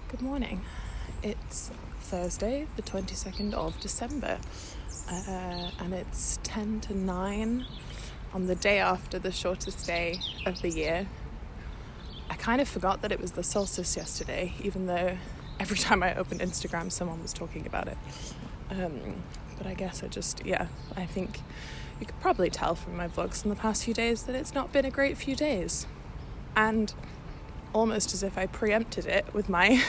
Good morning. It's Thursday, the 22nd of December, and it's 10 to 9 on the day after the shortest day of the year. I kind of forgot that it was the solstice yesterday, even though every time I opened Instagram someone was talking about it. But I guess I think you could probably tell from my vlogs in the past few days that it's not been a great few days. And almost as if I preempted it with my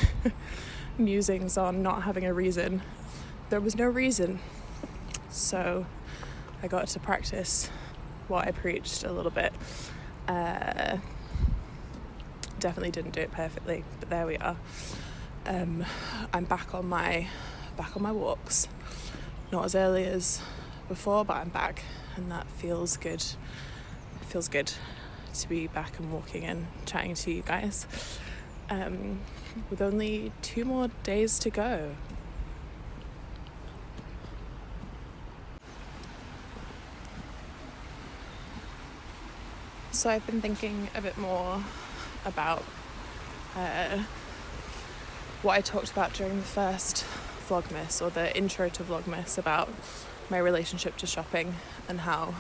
musings on not having a reason. There was no reason. So I got to practice what I preached a little bit. Definitely didn't do it perfectly, but there we are. I'm back on my walks. Not as early as before, but I'm back, and that feels good. It feels good to be back and walking and chatting to you guys, with only 2 more days to go. So I've been thinking a bit more about what I talked about during the first vlogmas, or the intro to vlogmas, about my relationship to shopping and how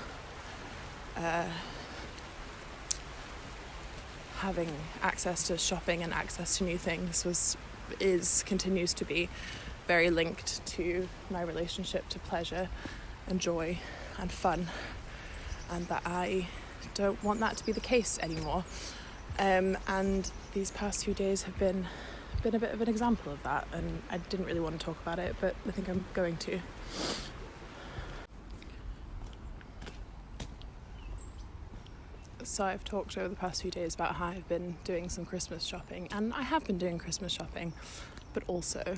having access to shopping and access to new things continues to be very linked to my relationship to pleasure and joy and fun, and that I don't want that to be the case anymore. And these past few days have been a bit of an example of that, and I didn't really want to talk about it, but I think I'm going to. So I've talked over the past few days about how I've been doing some Christmas shopping, and I have been doing Christmas shopping, but also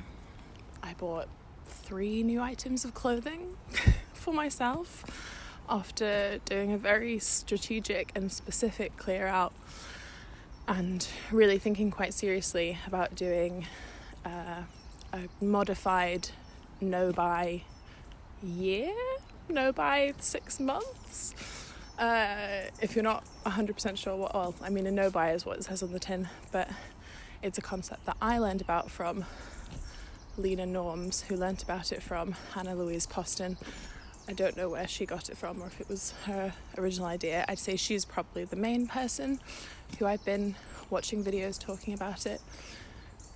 I bought 3 new items of clothing for myself after doing a very strategic and specific clear out, and really thinking quite seriously about doing a modified no-buy 6 months. If you're not 100% sure a no-buy is what it says on the tin, but it's a concept that I learned about from Leena Norms, who learnt about it from Louise Poston. I don't know where she got it from, or if it was her original idea. I'd say she's probably the main person who I've been watching videos talking about it.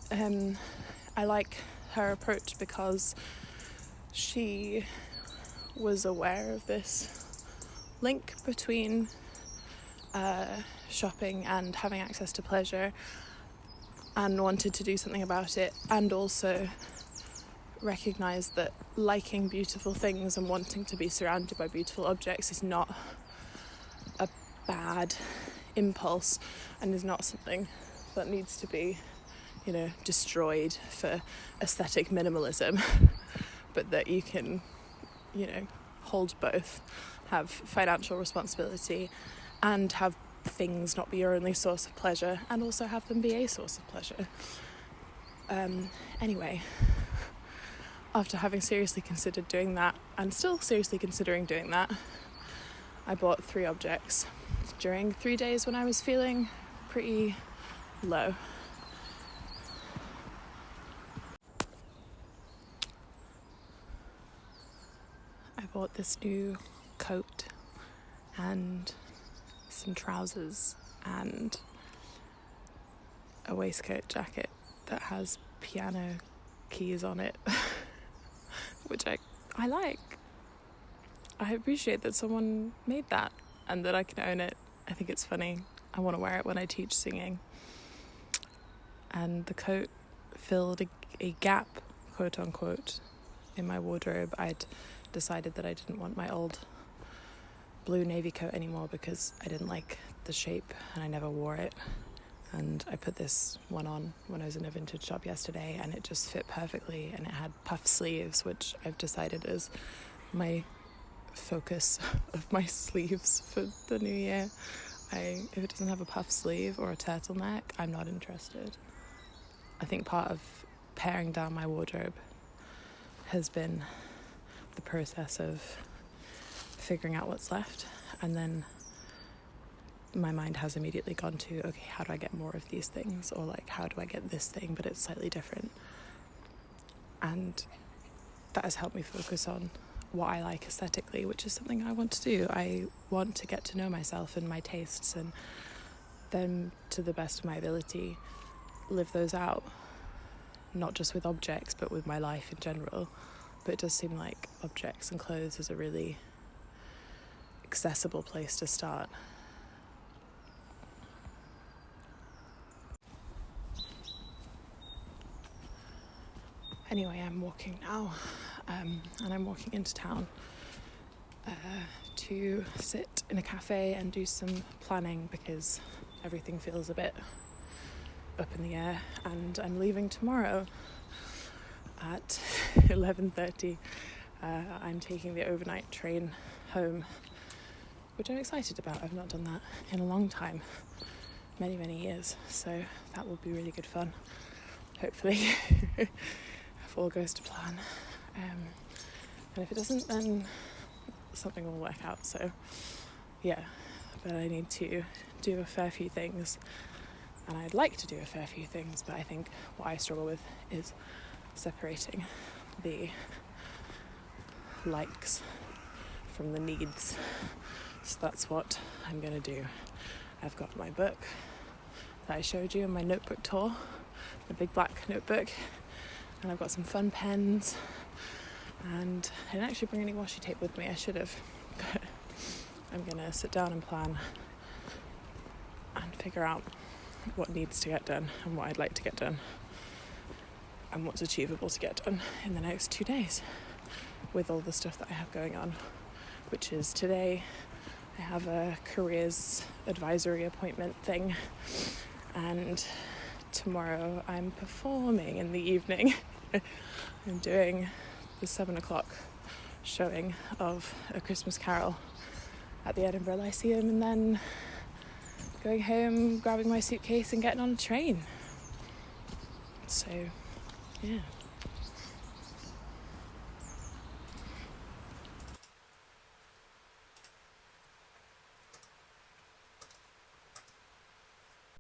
I like her approach because she was aware of this link between shopping and having access to pleasure, and wanted to do something about it, and also recognise that liking beautiful things and wanting to be surrounded by beautiful objects is not a bad impulse, and is not something that needs to be, destroyed for aesthetic minimalism, but that you can, hold both, have financial responsibility and have things not be your only source of pleasure, and also have them be a source of pleasure. Anyway, after having seriously considered doing that, and still seriously considering doing that, I bought 3 objects during 3 days when I was feeling pretty low. I bought this new coat and some trousers and a waistcoat jacket that has piano keys on it, which I like. I appreciate that someone made that and that I can own it. I think it's funny. I want to wear it when I teach singing. And the coat filled a gap, quote unquote, in my wardrobe. I'd decided that I didn't want my old blue navy coat anymore because I didn't like the shape and I never wore it. And I put this one on when I was in a vintage shop yesterday, and it just fit perfectly, and it had puff sleeves, which I've decided is my focus of my sleeves for the new year. If it doesn't have a puff sleeve or a turtleneck, I'm not interested. I think part of paring down my wardrobe has been the process of figuring out what's left, and then my mind has immediately gone to, okay, how do I get more of these things, or like how do I get this thing but it's slightly different. And that has helped me focus on what I like aesthetically, which is something I want to do. I want to get to know myself and my tastes, and then to the best of my ability live those out, not just with objects but with my life in general. But it does seem like objects and clothes is a really accessible place to start. Anyway, I'm walking now, and I'm walking into town to sit in a cafe and do some planning, because everything feels a bit up in the air, and I'm leaving tomorrow at 11:30. I'm taking the overnight train home, which I'm excited about. I've not done that in a long time, many years, so that will be really good fun, hopefully. If all goes to plan, and if it doesn't, then something will work out. So yeah, but I need to do a fair few things, and I'd like to do a fair few things, but I think what I struggle with is separating the likes from the needs. So that's what I'm gonna do. I've got my book that I showed you in my notebook tour, the big black notebook, and I've got some fun pens, and I didn't actually bring any washi tape with me. I should have, but I'm gonna sit down and plan and figure out what needs to get done and what I'd like to get done and what's achievable to get done in the next 2 days with all the stuff that I have going on, which is today I have a careers advisory appointment thing, and tomorrow I'm performing in the evening. I'm doing the 7:00 showing of A Christmas Carol at the Edinburgh Lyceum, and then going home, grabbing my suitcase and getting on a train. So, yeah.